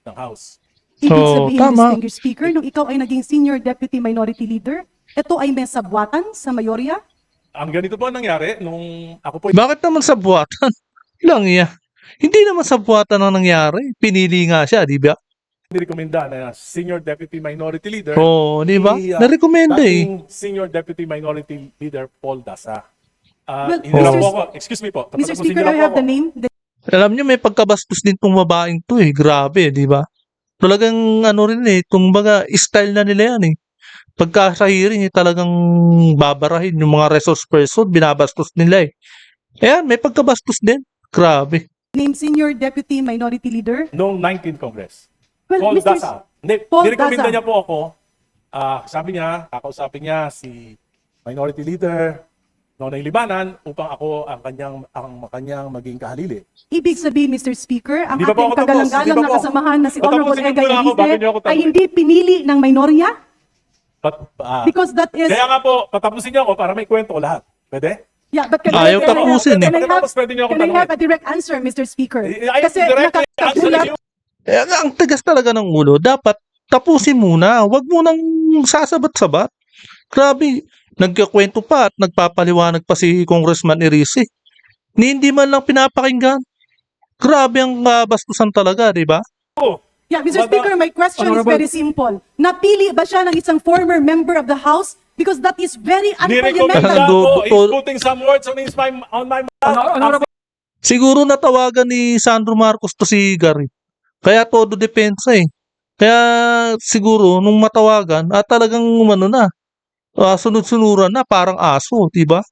ng House. Ibig So, sabihin, tama. distinguished speaker, nung ikaw ay naging senior deputy minority leader, ito ay may sabwatan sa mayorya? Ang ganito po ang nangyari nung ako po Bakit naman sa buwatan? Lang iya. Hindi naman sa buwatan ang nangyari. Pinili nga siya, di ba? nirekomenda na senior deputy minority leader. Oo, di ba? ni, Narekomenda eh. dating senior deputy minority leader Paul Dasa. Well, Hinirap Mr. po ako. Excuse me po. Mr. Tapos Speaker, hinirap I po have ako. the name. Alam niyo, may pagkabastos din tong babaeng to eh. Grabe, di ba? Talagang ano rin eh, kumbaga style na nila yan eh. Pagka sa hearing eh, talagang babarahin yung mga resource person, binabastos nila eh. Ayan, may pagkabastos din. Grabe. Name senior deputy minority leader. Noong 19th Congress. Well, Paul Mr. Dasa. Paul Nirekomenda Dasa. niya po ako. Sabi niya, kakausapin niya si minority leader Nonoy Libanan upang ako ang kanyang maging kahalili. Ibig sabihin, Mr. Speaker, ang Di ba po ako ating tapos? kagalang-galang Di ba na po? kasamahan na si Patapusin Honorable niyo Egay muna ako bago niyo ako Alice ay tanungin. hindi pinili ng minorya? But, Because that is... kaya nga po, patapusin niyo ako para may kwento ko lahat. Pwede? Yeah, but Ayaw tapusin eh. Tapos pwede niyo ako can I have tanungin. a direct answer, Mr. Speaker? Ayaw Kasi directly answer nakakagulat. you. Eh, ang tigas talaga ng ulo. Dapat tapusin muna. Huwag mo nang sasabat-sabat. Grabe. Nagkakwento pa at nagpapaliwanag pa si Congressman Erice. Hindi man lang pinapakinggan. Grabe ang bastusan talaga, di ba? Yeah, Mr. But, Speaker, my question is Honorable- very simple. Napili ba siya ng isang former member of the House? Because that is very Nirekomenda unparliamentary. ko. He's putting some words on my mouth. Honorable Siguro natawagan ni Sandro Marcos to si Gary. Kaya todo depensa eh. Kaya siguro nung matawagan, talagang umano na. Sunod-sunuran na parang aso, 'di ba?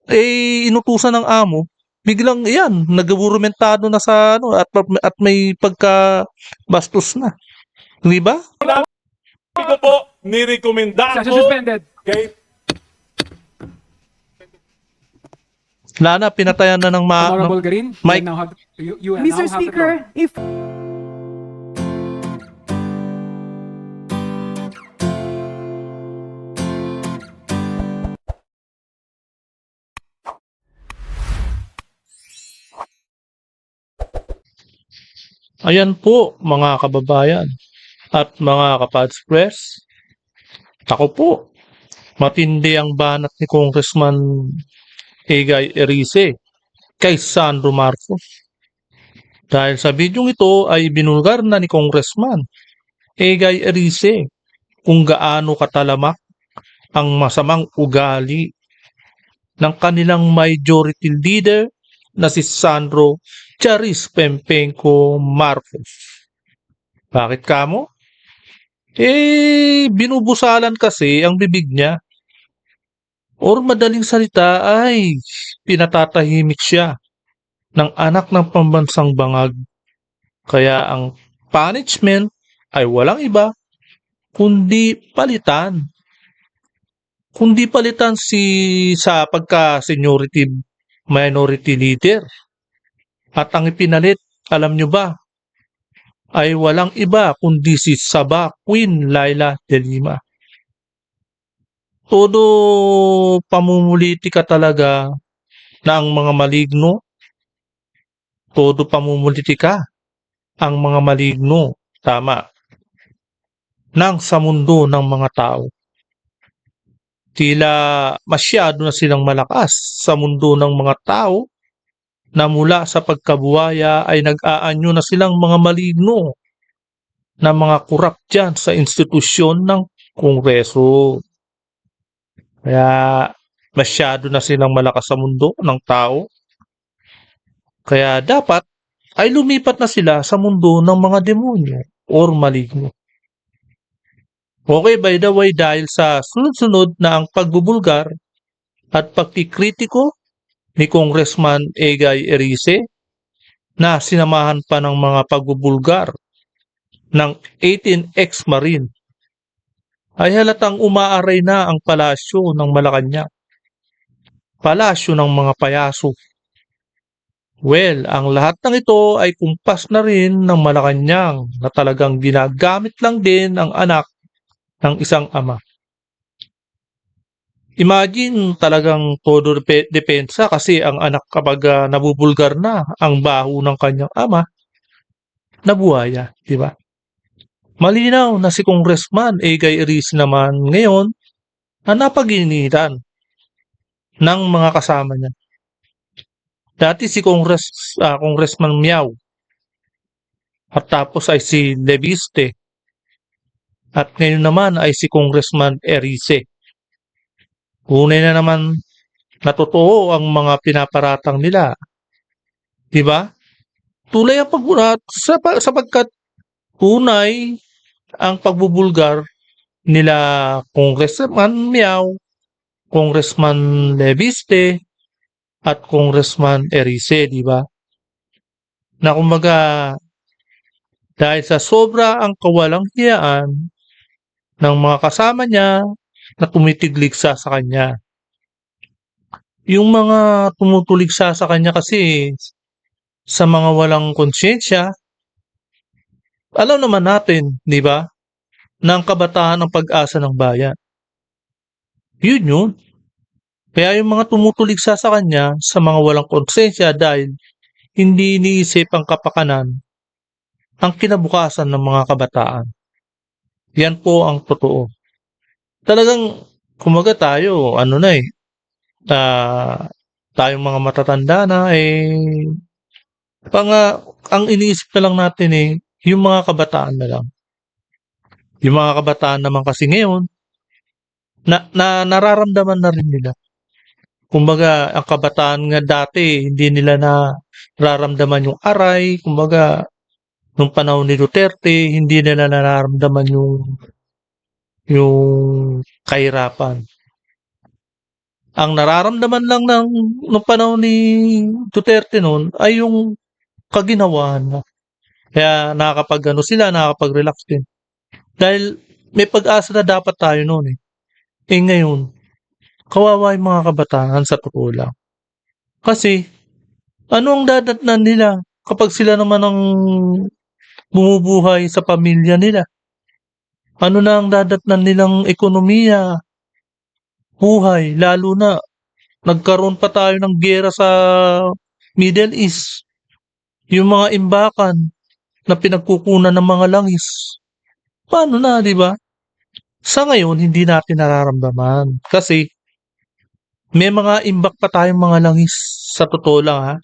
Eh inutusan ng amo, biglang iyan, nagaburumentado na sa ano at may pagka bastos na. 'Di ba? Sabi ko po, nirekomenda session ko suspended. kay Lana pinatayan na ng Honorable Garin, Mike. you now Mr. have the floor. Speaker, if Ayan po mga kababayan at mga kapads press. Ako po, matindi ang banat ni Congressman Egay Erice kay Sandro Marcos. Dahil sa bidyong ito ay binulgar na ni Congressman Egay Erice kung gaano katalamak ang masamang ugali ng kanilang majority leader na si Sandro Charis Pempenco Marcos. Bakit kamo? Binubusalan kasi ang bibig niya. Or madaling salita ay pinatatahimik siya ng anak ng pambansang bangag. Kaya ang punishment ay walang iba kundi palitan. Kundi palitan sa pagka-seniority minority leader. At ang ipinalit, alam nyo ba, ay walang iba kundi si Saba Queen Laila de Lima. Todo pamumulitika talaga na ang mga maligno. Todo pamumulitika ang mga maligno. Tama. Nang sa mundo ng mga tao. Tila masyado na silang malakas sa mundo ng mga tao na mula sa pagkabuhaya ay nag-aanyo na silang mga maligno na mga kurap dyan sa institusyon ng Kongreso. Kaya masyado na silang malakas sa mundo ng tao. Kaya dapat ay lumipat na sila sa mundo ng mga demonyo or maligno. Okay, by the way, dahil sa sunod-sunod na ang pagbubulgar at pagkikritiko ni Congressman Egay Erice na sinamahan pa ng mga pagbubulgar ng 18 ex-marine ay halatang umaaray na ang palasyo ng Malacanang. Palasyo ng mga payaso. Well, ang lahat ng ito ay kumpas na rin ng Malacanang na talagang ginagamit lang din ang anak ng isang ama. Imagine talagang todo depensa kasi ang anak kapag nabubulgar na ang baho ng kanyang ama, nabuhaya, di ba? Malinaw na si Congressman Egay Erice naman ngayon ang napag-initan ng mga kasama niya. Dati si Congressman Miao at tapos ay si Leviste at ngayon naman ay si Congressman Erice. Tunay na naman na totoo ang mga pinaparatang nila. Diba? Tunay ang sapagkat tunay ang pagbubulgar nila Congressman Miao, Congressman Leviste, at Congressman Erice, di ba? Na kumbaga, dahil sa sobra ang kawalang hiyaan ng mga kasama niya na tumitigligsa sa kanya. Yung mga tumutuligsa sa kanya kasi sa mga walang konsyensya, alam naman natin, di ba, na ang kabataan ang pag-asa ng bayan. Yun yun. Kaya yung mga tumutuligsa sa kanya sa mga walang konsensya dahil hindi iniisip ang kapakanan, ang kinabukasan ng mga kabataan. Yan po ang totoo. Talagang, kumaga tayo, tayong mga matatanda na, ang iniisip na lang natin yung mga kabataan na lang. Yung mga kabataan naman kasi ngayon, nararamdaman na rin nila. Kumbaga, ang kabataan nga dati, hindi nila nararamdaman yung aray. Kumbaga, nung panahon ni Duterte, hindi nila nararamdaman yung kahirapan. Ang nararamdaman lang nung panahon ni Duterte noon ay yung kaginawahan. Kaya nakakapag-relax din. Dahil may pag-asa na dapat tayo noon . Ngayon, kawawa yung mga kabataan sa totoo lang. Kasi, ano ang dadatnan nila kapag sila naman ang bumubuhay sa pamilya nila? Ano na ang dadatnan nilang ekonomiya, buhay, lalo na nagkaroon pa tayo ng giyera sa Middle East. Yung mga imbakan na pinagkukunan ng mga langis. Paano na, di ba? Sa ngayon, hindi natin nararamdaman. Kasi, may mga imbak pa tayong mga langis. Sa totoo lang, ha?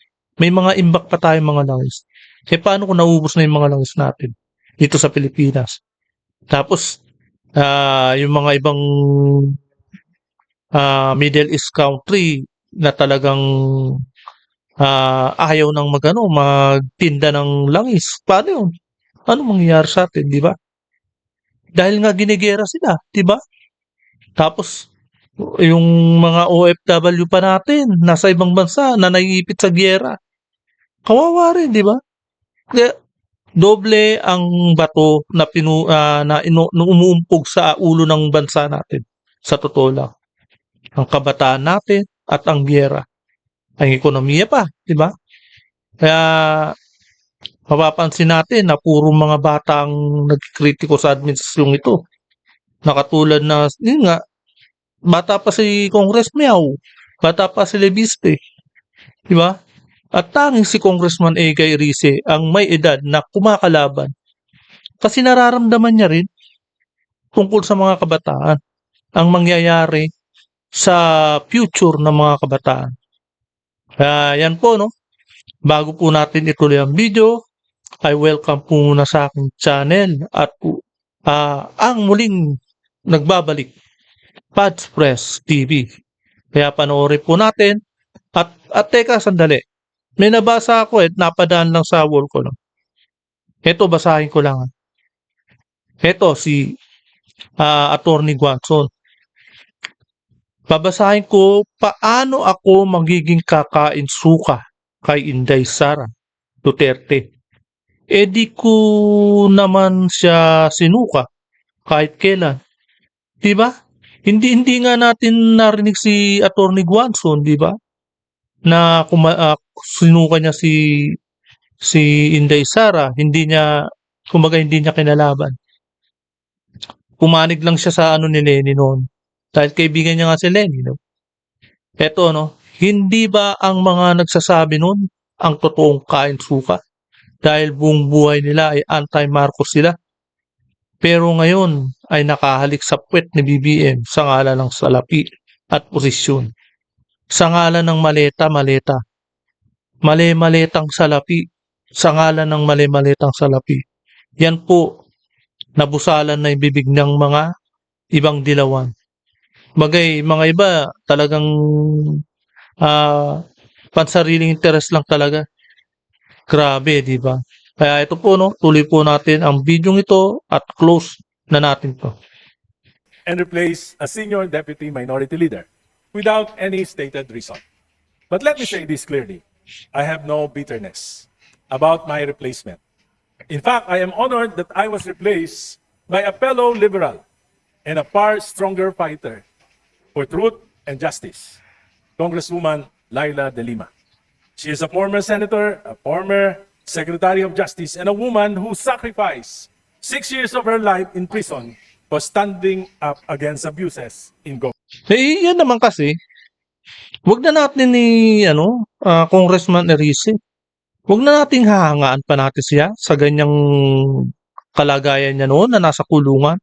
May mga imbak pa tayong mga langis. Paano kung naubos na yung mga langis natin dito sa Pilipinas? Tapos, yung mga ibang Middle East country na talagang ayaw nang magtinda ng langis. Paano yun? Ano mangyayari sa atin, di ba? Dahil nga ginigera sila, di ba? Tapos, yung mga OFW pa natin, nasa ibang bansa, na naiipit sa giyera. Kawawa rin, di ba? Kaya, doble ang bato na umuumpog sa ulo ng bansa natin. Sa totoo lang. Ang kabataan natin at ang giyera. Ang ekonomiya pa, di ba? Kaya, mapapansin natin na puro mga batang nagkritiko sa administrasyong ito. Nakatulad na, yun nga, bata pa si Congress Miao, bata pa si Leviste, di ba? At tanging si Congressman Egay Erice ang may edad na kumakalaban. Kasi nararamdaman niya rin tungkol sa mga kabataan ang mangyayari sa future ng mga kabataan. Kaya yan po, no? Bago po natin ituloy ang video, I welcome po muna sa aking channel at ang muling nagbabalik, Pads Press TV. Kaya panoorin po natin at teka sandali. May nabasa ako napadaan lang sa wall ko. No? Ito, basahin ko lang. Ito, si Attorney Guanzon. Babasahin ko, paano ako magiging kakain suka kay Inday Sara Duterte. Di ko naman siya sinuka kahit kailan. Diba? Hindi nga natin narinig si Attorney Guanzon, diba? Na sinuka niya si Inday Sara, hindi niya kinalaban. Pumanig lang siya sa ni Lenny noon. Dahil kaibigan niya nga si Lenny, no? Eto, no? Hindi ba ang mga nagsasabi noon ang totoong kain suka? Dahil buong buhay nila ay anti-Marcos sila. Pero ngayon ay nakahalik sa puwet ni BBM sa ngalan ng salapi at posisyon. Sa ngalan ng maleta-maleta, male-maletang salapi, sa ngalan ng male-maletang salapi. Yan po, nabusalan na yung bibig ng mga ibang dilawan. Bagay, mga iba talagang pansariling interes lang talaga. Grabe, di ba? Kaya ito po, no, tuloy po natin ang video ito at close na natin to. And replace a senior deputy minority leader without any stated reason. But let me say this clearly. I have no bitterness about my replacement. In fact, I am honored that I was replaced by a fellow liberal and a far stronger fighter for truth and justice, Congresswoman Laila De Lima. She is a former senator, a former secretary of justice, and a woman who sacrificed 6 years of her life in prison for standing up against abuses in government. Eh, yan naman kasi, wag na natin ni, Congressman Erice, wag na nating hahangaan pa natin siya sa ganyang kalagayan niya noon na nasa kulungan.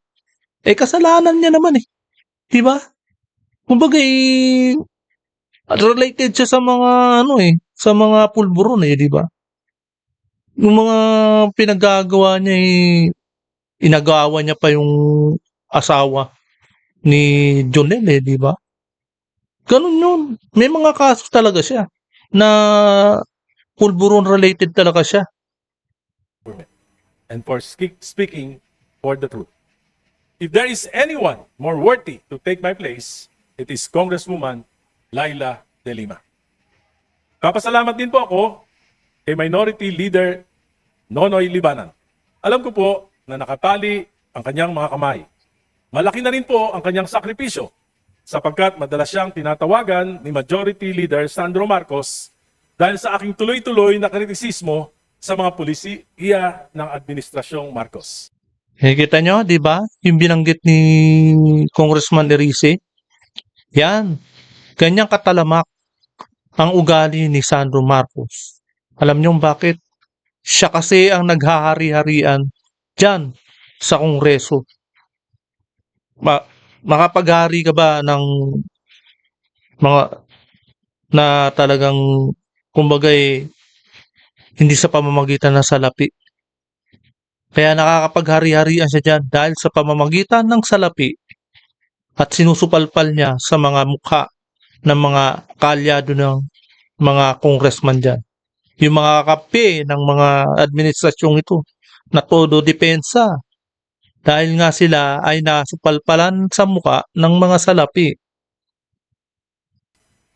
Eh, kasalanan niya naman eh. Di ba? Kumbaga related siya sa mga, sa mga pulburon eh, di ba? Yung mga pinagagawa niya inagawa niya pa yung asawa ni Jonel eh, di ba? Ganun yun. May mga kaso talaga siya na pulburon related talaga siya. And for speaking for the truth. If there is anyone more worthy to take my place, it is Congresswoman Laila De Lima. Papasalamat din po ako kay Minority Leader Nonoy Libanan. Alam ko po na nakatali ang kanyang mga kamay. Malaki na rin po ang kanyang sakripisyo sapagkat madalas siyang tinatawagan ni Majority Leader Sandro Marcos dahil sa aking tuloy-tuloy na kritisismo sa mga pulisiya ng Administrasyong Marcos. Kita nyo, di ba? Yung binanggit ni Congressman Erice. Yan. Ganyang katalamak ang ugali ni Sandro Marcos. Alam nyo bakit? Siya kasi ang naghahari-harian dyan sa Kongreso. Makapaghari ka ba ng mga na talagang kumbagay hindi sa pamamagitan ng salapi? Kaya nakakapaghari-harian siya dyan dahil sa pamamagitan ng salapi at sinusupalpal niya sa mga mukha ng mga kalyado ng mga congressman dyan. Yung mga kape ng mga administrasyong ito na todo depensa dahil nga sila ay nasupalpalan sa mukha ng mga salapi.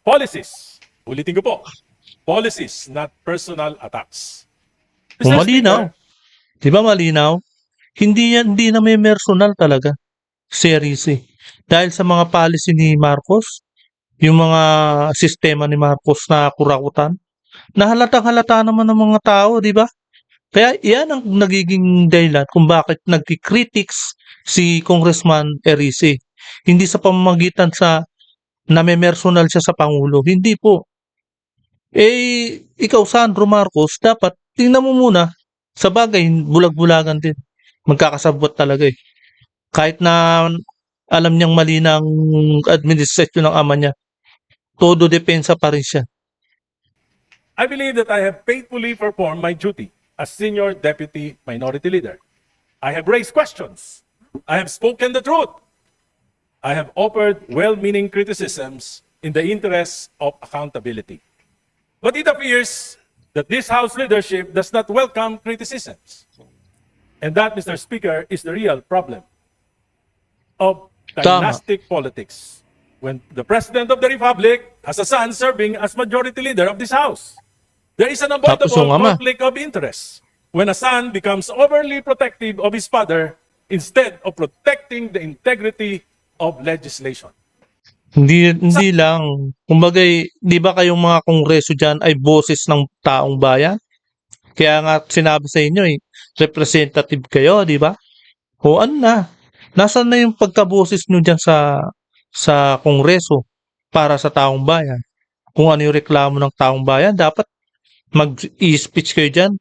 Policies. Ulitin ko po. Policies, not personal attacks. Kung malinaw, di ba malinaw? Hindi na may personal talaga. Series eh. Dahil sa mga policy ni Marcos, yung mga sistema ni Marcos na kurakutan, nahalatang-halata naman ng mga tao, di ba? Kaya yan ang nagiging dahilan kung bakit nagki-critics si Congressman Erice. Hindi sa pamamagitan sa namemersonal siya sa Pangulo. Hindi po. Eh, ikaw Sandro Marcos, dapat tingnan mo muna. Sa bagay, bulag-bulagan din. Magkakasabot talaga eh. Kahit na alam niyang mali ng administrasyon ng ama niya, todo depensa pa rin siya. I believe that I have faithfully performed my duty as Senior Deputy Minority Leader. I have raised questions. I have spoken the truth. I have offered well-meaning criticisms in the interest of accountability. But it appears that this House leadership does not welcome criticisms. And that, Mr. Speaker, is the real problem of dynastic politics. When the President of the Republic has a son serving as Majority Leader of this House. There is an Tapos avoidable yung ama. conflict of interest when a son becomes overly protective of his father instead of protecting the integrity of legislation. Hindi lang. Kumbaga, di ba kayong mga kongreso dyan ay boses ng taong bayan? Kaya nga sinabi sa inyo representative kayo, di ba? O ano na? Nasaan na yung pagkaboses nyo dyan sa kongreso para sa taong bayan? Kung ano yung reklamo ng taong bayan, dapat mag-i-speech kayo dyan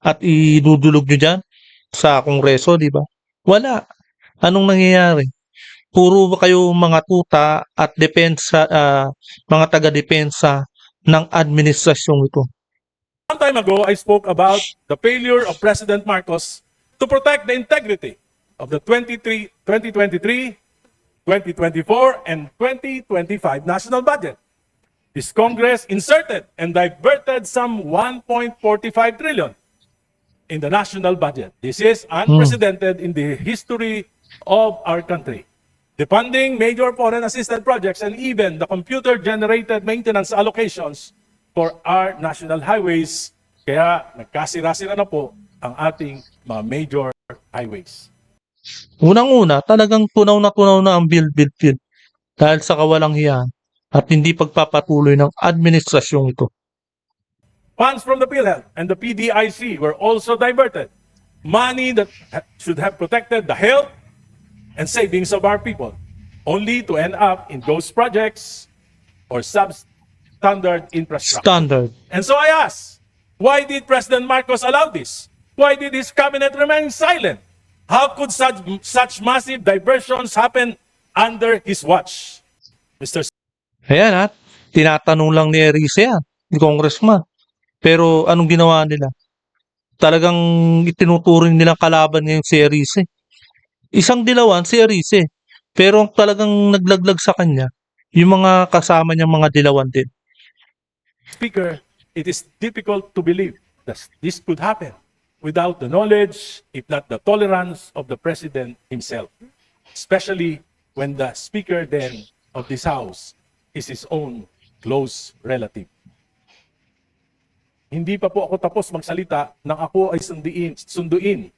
at idudulog nyo dyan sa kongreso, di ba? Wala. Anong nangyayari? Puro ba kayo mga tuta at depensa, mga taga-depensa ng administrasyong ito? Some time ago, I spoke about the failure of President Marcos to protect the integrity of the 2023, 2024, and 2025 national budget. This Congress inserted and diverted some 1.45 trillion in the national budget. This is unprecedented in the history of our country. Defunding major foreign assisted projects and even the computer-generated maintenance allocations for our national highways. Kaya nagkasira-sira na po ang ating mga major highways. Unang-una, talagang tunaw na ang build dahil sa kawalang hiyan at hindi pagpapatuloy ng administrasyong ito. Funds from the PhilHealth and the PDIC were also diverted. Money that should have protected the health and savings of our people, only to end up in ghost projects or substandard infrastructure. Standard. And so I ask, why did President Marcos allow this? Why did his cabinet remain silent? How could such massive diversions happen under his watch? Mr. Ayan ha, tinatanong lang ni Erice yan, ni Congressman. Pero anong ginawa nila? Talagang itinuturing nilang kalaban ngayon si Erice. Isang dilawan si Erice. Pero ang talagang naglaglag sa kanya, yung mga kasama niyang mga dilawan din. Speaker, it is difficult to believe that this could happen without the knowledge, if not the tolerance of the President himself, especially when the Speaker then of this House is his own close relative. Hindi pa po ako tapos magsalita nang ako ay sunduin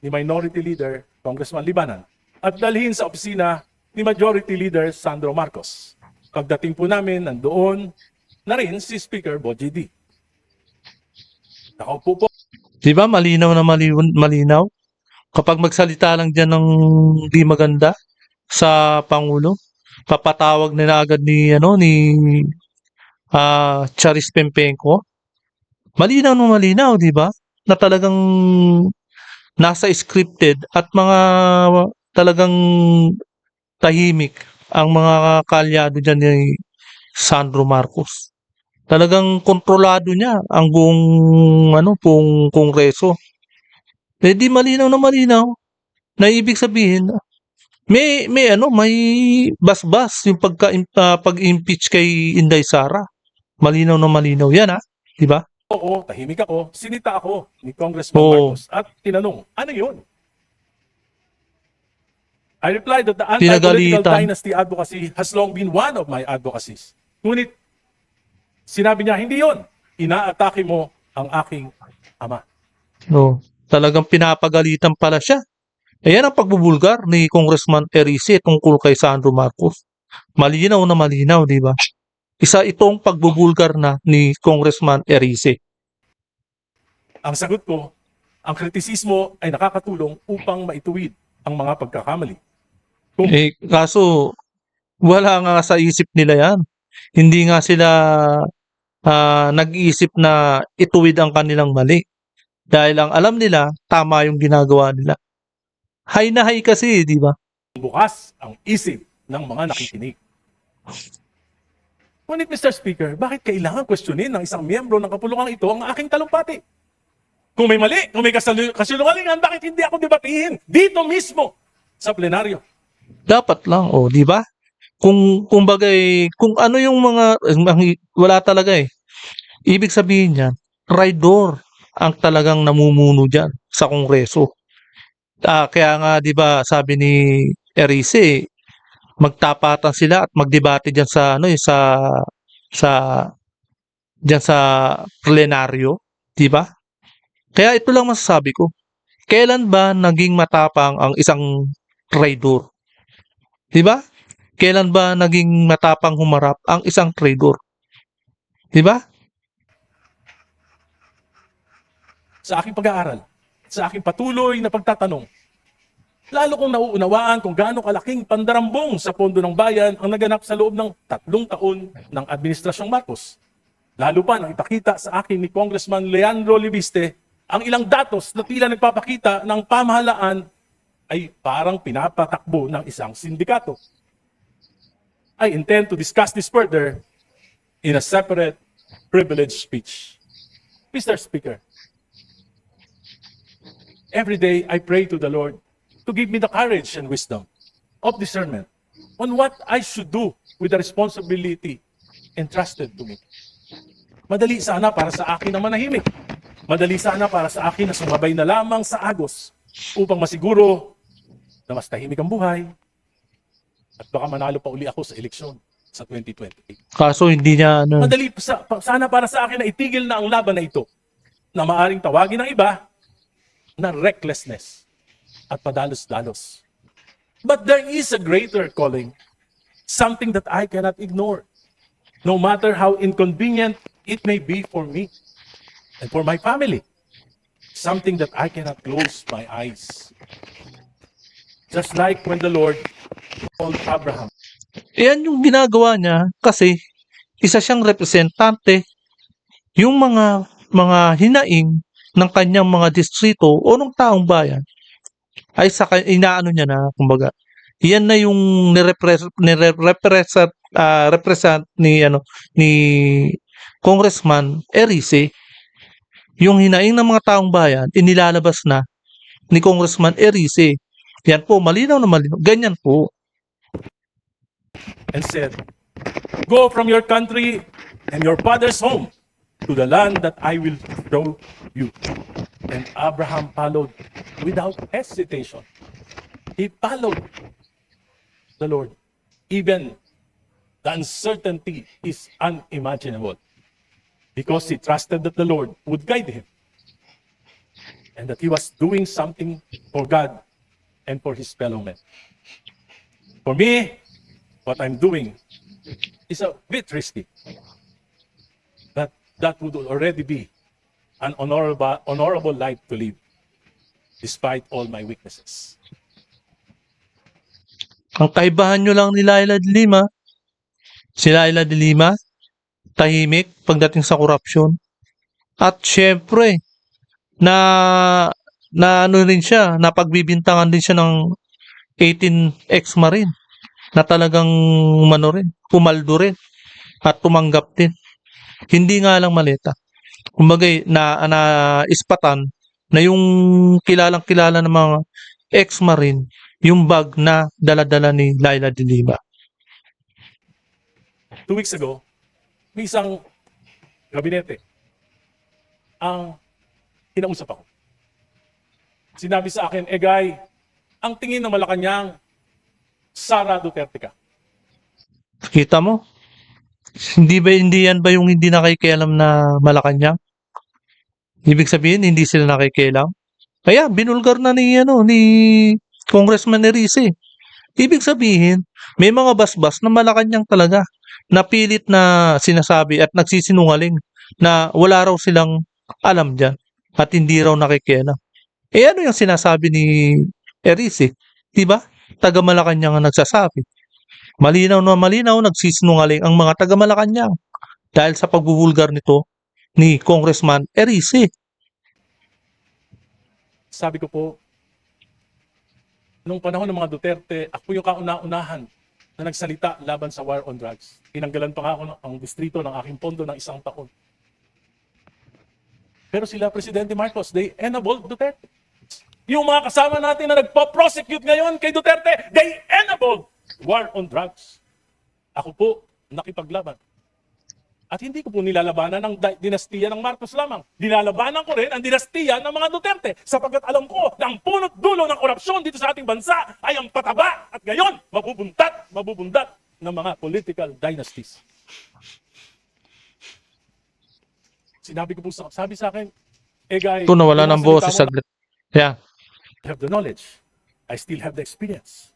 ni Minority Leader Congressman Libanan at dalhin sa opisina ni Majority Leader Sandro Marcos. Pagdating po namin, nandoon na rin si Speaker Bogie D. Nakaupo po. Di ba malinaw na malinaw? Kapag magsalita lang dyan ng di maganda sa Pangulo, papatawag na agad ni Charis Pempenco. Malinaw, di ba? Na talagang nasa scripted at mga talagang tahimik ang mga kalyado dyan ni Sandro Marcos. Talagang kontrolado niya ang buong kongreso. Eh di malinaw na ibig sabihin may basbas yung pag-impeach kay Inday Sara. Malinaw yan di ba? Oo, tahimik ako, sinita ako ni Congressman Oo. Marcos at tinanong, ano yun? I replied that the anti-political Pinagalitan. dynasty advocacy has long been one of my advocacies. Ngunit, sinabi niya, hindi yun. Inaatake mo ang aking ama. No, talagang pinapagalitan pala siya. Ayan ang pagbubulgar ni Congressman Erice tungkol kay Sandro Marcos. Malinaw, di ba? Isa itong pagbubulgar na ni Congressman Erice. Ang sagot ko, ang kritisismo ay nakakatulong upang maituwid ang mga pagkakamali. Kaso wala nga sa isip nila yan. Hindi nga sila nag-iisip na ituwid ang kanilang mali. Dahil ang alam nila, tama yung ginagawa nila. Hay na hay kasi, di ba? Bukas ang isip ng mga nakikinig. Ngunit Mr. Speaker, bakit kailangan questionin ng isang miyembro ng kapulungan ito ang aking talumpati? Kung may mali, kung may kasinungalingan, bakit hindi ako debatihin dito mismo sa plenaryo? Dapat lang, di ba? Kung ano yung wala talaga eh. Ibig sabihin niyan, traidor ang talagang namumuno diyan sa Kongreso. Kaya nga 'di ba, sabi ni Erice, magtapatan sila at magdebate diyan sa plenaryo, 'di ba? Kaya ito lang masasabi ko. Kailan ba naging matapang ang isang traidor? 'Di ba? Kailan ba naging matapang humarap ang isang traidor? 'Di ba? Sa aking pag-aaral, sa aking patuloy na pagtatanong, lalo kong nauunawaan kung gaano kalaking pandarambong sa pondo ng bayan ang naganap sa loob ng 3 taon ng Administrasyong Marcos. Lalo pa nang ipakita sa akin ni Congressman Leandro Libiste ang ilang datos na tila nagpapakita ng pamahalaan ay parang pinapatakbo ng isang sindikato. I intend to discuss this further in a separate privileged speech. Mr. Speaker, every day I pray to the Lord to give me the courage and wisdom of discernment on what I should do with the responsibility entrusted to me. Madali sana para sa akin na manahimik. Madali sana para sa akin na sumabay na lamang sa agos upang masiguro na mas tahimik ang buhay at baka manalo pa uli ako sa eleksyon sa 2028. Kaso hindi niya ano, Madali sana para sa akin na itigil na ang laban na ito na maaring tawagin ng iba na recklessness at padalos-dalos. But there is a greater calling, something that I cannot ignore, no matter how inconvenient it may be for me and for my family. Something that I cannot close my eyes. Just like when the Lord called Abraham. yan yung ginagawa niya kasi isa siyang representante yung mga hinaing ng kanyang mga distrito o ng taong bayan ay inaano niya na kumbaga yan na yung represent ni Congressman Erice. Yung hinaing ng mga taong bayan inilalabas na ni Congressman Erice. Yan po, malinaw na malinaw. Ganyan po. And said, "Go from your country and your father's home to the land that I will show you." And Abraham followed without hesitation. He followed the Lord. Even the uncertainty is unimaginable because he trusted that the Lord would guide him and that he was doing something for God and for his fellow men. For me, what I'm doing is a bit risky. But that would already be an honorable life to live, despite all my weaknesses. Ang kaibahan nyo lang ni Laila de Lima, si Laila de Lima, tahimik pagdating sa korupsyon. At syempre, na ano rin siya, napagbibintangan din siya ng 18 ex-marine na talagang pumaldo rin at tumanggap din. Hindi nga lang maleta. Kumbaga na ispatan na yung kilalang-kilala ng mga ex-marine yung bag na dala-dala ni Laila de Lima. 2 weeks ago, may isang gabinete ang kinausap ako. Sinabi sa akin, Guy, ang tingin ng Malacanang, Sara Duterte ka. Kita mo? Hindi yan ba yung hindi nakikialam na Malacanang? Ibig sabihin, hindi sila nakikialam? Kaya, binulgar na ni Congressman Erice. Ibig sabihin, may mga basbas na Malacanang talaga. Napilit na sinasabi at nagsisinungaling na wala raw silang alam dyan at hindi raw nakikialam. Ano yung sinasabi ni Erice? Diba? Taga Malacanang ang nagsasabi. Malinaw na malinaw, nagsisinungaling ang mga taga Malacanang dahil sa pagbubulgar nito ni Congressman Erice. Sabi ko po, nung panahon ng mga Duterte, ako yung kauna-unahan na nagsalita laban sa war on drugs. Tinanggalan pa nga ako ang distrito ng aking pondo ng 1 taon. Pero sila, Presidente Marcos, they enabled Duterte. Yung mga kasama natin na nagpo-prosecute ngayon kay Duterte, they enabled war on drugs. Ako po, nakipaglaban. At hindi ko po nilalabanan ang dinastiya ng Marcos lamang. Nilalabanan ko rin ang dinastiya ng mga Duterte sapagkat alam ko na ang punot dulo ng korupsyon dito sa ating bansa ay ang pataba at gayon mabubundat ng mga political dynasties. Sabi sa akin, Guy, Ito nawala ng boses saglit. Yeah. I have the knowledge. I still have the experience.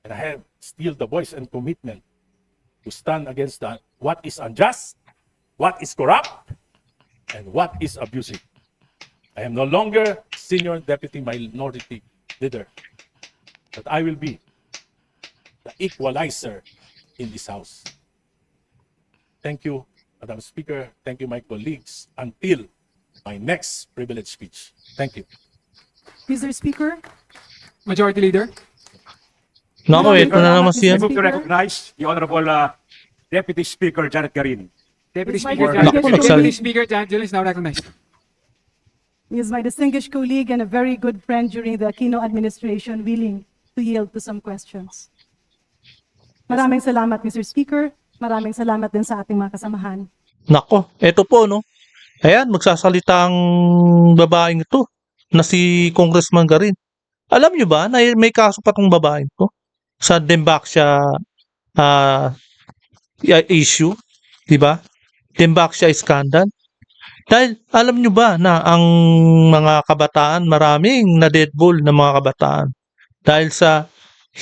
And I have still the voice and commitment to stand against what is unjust, what is corrupt, and what is abusive. I am no longer senior deputy minority leader, but I will be the equalizer in this house. Thank you, Madam Speaker. Thank you, my colleagues, until my next privilege speech. Thank you. Mr. Speaker, Majority Leader. Nako, ito na naman Mr. siya. I move to Speaker. recognize the Honorable Deputy Speaker Janet Garin. Deputy Yes, my Speaker, distinguished Naku, Deputy nagsali- Speaker Janet Garin is now recognized. He is my distinguished colleague and a very good friend during the Aquino administration, willing to yield to some questions. Maraming salamat, Mr. Speaker. Maraming salamat din sa ating mga kasamahan. Nako, eto po, no. Ayan, magsasalita ang babaeng ito na si Congressman Garin. Alam nyo ba na may kaso pa tong babaeng to sa Dembaxia issue, di ba? Dembaxia scandal. Dahil alam nyo ba na ang mga kabataan, maraming na-deadball na mga kabataan dahil sa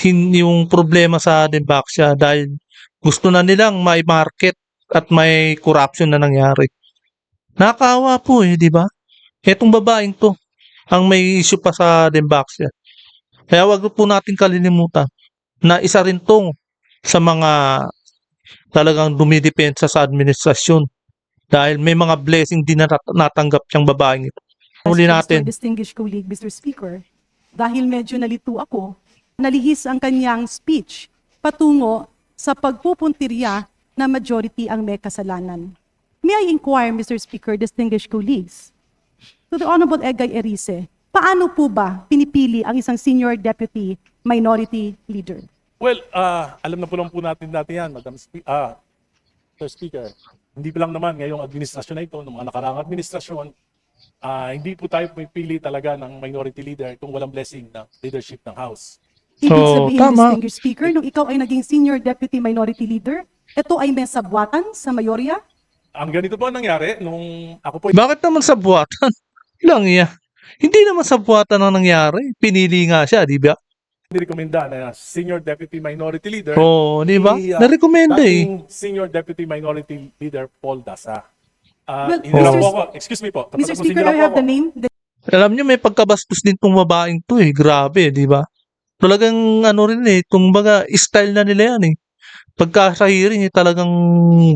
yung problema sa Dembaxia dahil gusto na nilang may market at may corruption na nangyari. Nakakaawa po di ba? Etong babaeng to, ang may issue pa sa Dembaxia. Kaya wag po natin kalilimutan na isa rin tong sa mga talagang dumidepensa sa administrasyon dahil may mga blessing din na natanggap siyang babaeng ito. Huli Questions to natin. our distinguished colleague, Mr. Speaker, dahil medyo nalito ako, nalihis ang kanyang speech patungo sa pagpupuntirya na majority ang may kasalanan. May I inquire, Mr. Speaker, distinguished colleagues, to the Honorable Egay Erice, paano po ba pinipili ang isang senior deputy minority leader? Well, alam na po natin yan, Mr. Speaker. Hindi pa lang naman ngayong administrasyon na ito, ng mga nakaraang administrasyon, hindi po tayo pumipili talaga ng minority leader kung walang blessing ng leadership ng House. Ibig So, sabihin, tama. distinguished speaker, nung ikaw ay naging senior deputy minority leader, ito ay may sabwatan sa mayorya? Ang ganito po ang nangyari nung ako po Bakit naman sa buwatan? Lang iya. Hindi naman sa buwatan ang nangyari. Pinili nga siya, di ba? nirekomenda na senior deputy minority leader. Oo, di ba? si, Narekomenda dating senior deputy minority leader Paul Dasa. Well, Inilang Mr. po ako, excuse me po. Mr. tatapusin Speaker, niyo lang I po have ako. the name. Alam niyo, may pagkabastos din tong babaeng to Grabe, di ba? Talagang ano rin itong baga, style na nila yan Pagka sa hearing, talagang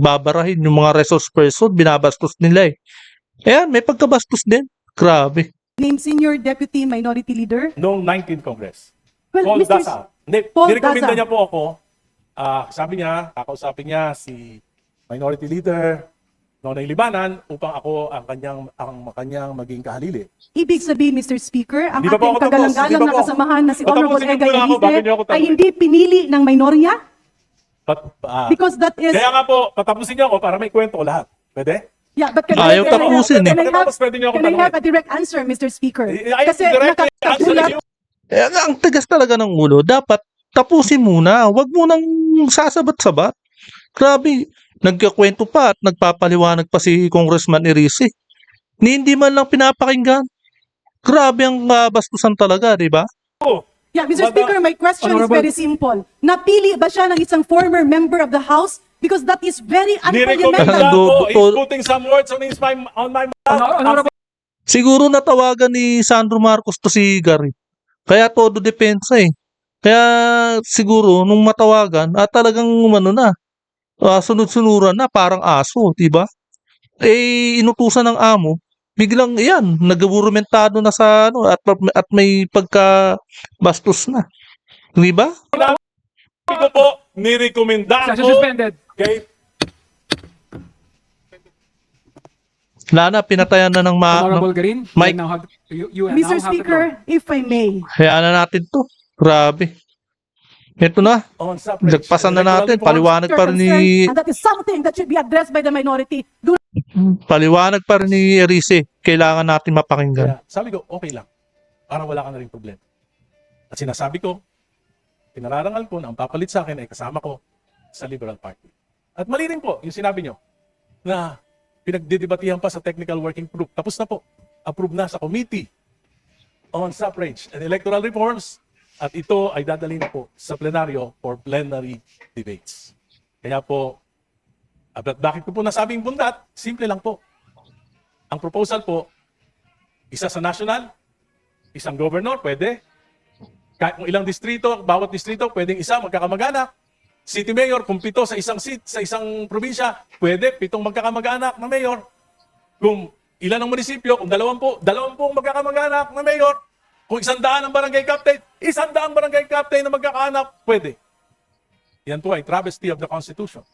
babarahin yung mga resource person, binabastos nila Ayan, may pagkabastos din. Grabe. Name senior deputy minority leader. Noong 19th Congress. Well, Paul Mr. Dasa. Paul Nirekomenda Dasa. niya po ako. Sabi niya, kakausapin niya si minority leader Nonoy Libanan upang ako ang kanyang maging kahalili. Ibig sabihin, Mr. Speaker, ang Di ba po ating ako tapos? kagalang-galang Di ba na po? kasamahan na si Patapusin Honorable niyo Egay muna ako, bago niyo ako Erice ay tanungin. hindi pinili ng minorya? But, Because that is... kaya nga po, tatapusin niyo ako para may kwento ko lahat. Pwede? Yeah, but Ayaw tapusin Tapos pwede niyo ako can I have tanungin. a direct answer, Mr. Speaker? I Kasi directly answer nakakagulat. you. Ang tagas talaga ng ulo. Dapat tapusin muna. Huwag mo nang sasabat-sabat. Grabe. Nagkakwento pa at nagpapaliwanag pa si Congressman Erice. Hindi man lang pinapakinggan. Grabe ang bastusan talaga, di ba? Yeah, Mr. Madam- Speaker, my question is Honorable- very simple. Napili ba siya ng isang former member of the House? Because that is very Nirekomenda unparliamentary. ko, he's putting some words on my mouth. Honorable Siguro natawagan ni Sandro Marcos to si Gary. Kaya todo depensa Kaya siguro nung matawagan, talagang sunod-sunuran na parang aso, di ba? Inutusan ng amo, biglang nagaburumentado na sa at may pagka-bastos na. Di ba? Sabi ko po, nirekomenda Session ko suspended. kay Lana, pinatayan na ng Honorable Garin, Mike. you now Mr. have the floor. Speaker, if I may, Hayaan na natin to. Grabe. Ito na. on suffrage Nagpasan na and electoral natin. reforms. Paliwanag pa rin ni and that is something that should be addressed by the minority. Do Erice. Kailangan natin mapakinggan. Kaya sabi ko, okay lang. Para wala ka na rin problema. At sinasabi ko, pinararangal ko na ang papalit sa akin ay kasama ko sa Liberal Party. At mali rin po yung sinabi nyo na pinagdidebatihan pa sa technical working group. Tapos na po. Approved na sa committee on suffrage and electoral reforms. At ito ay dadalhin na po sa plenaryo for plenary debates. Kaya po, bakit ko po nasabing bundat? Simple lang po. Ang proposal po, isa sa national, isang governor, pwede. Kahit kung ilang distrito, bawat distrito, pwedeng isa, magkakamag-anak. City mayor, kung 7 sa isang seat, sa isang probinsya, pwede, 7 magkakamag-anak na mayor. Kung ilan ang munisipyo, kung 20 magkakamag-anak na mayor. Kung 100 ang barangay captain, 100 barangay captain na magkakaanak, pwede. Yan po ay travesty of the Constitution.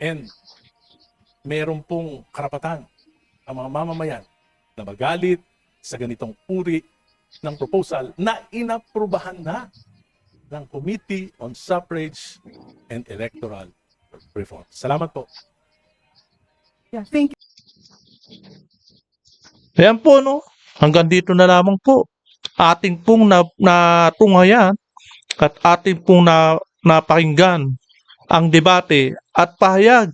And meron pong karapatan ang mga mamamayan na magalit sa ganitong uri ng proposal na inaprubahan na ng Committee on Suffrage and Electoral Reform. Salamat po. Yeah, thank you. Ayan po, no? Hanggang dito na lamang po. Ating pong natunghayan at ating pong napakinggan ang debate at pahayag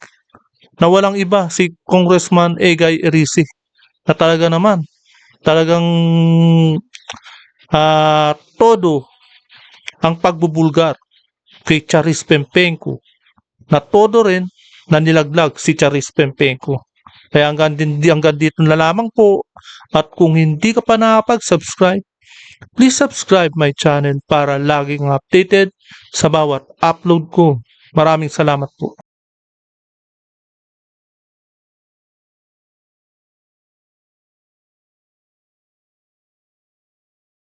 na walang iba si Congressman Egay Erisi na talagang todo ang pagbubulgar kay Charis Pempenco na todo rin na nilaglag si Charis Pempenco. Kaya hanggang dito na lamang po, at kung hindi ka pa nakapag-subscribe, please subscribe my channel para laging updated sa bawat upload ko. Maraming salamat po.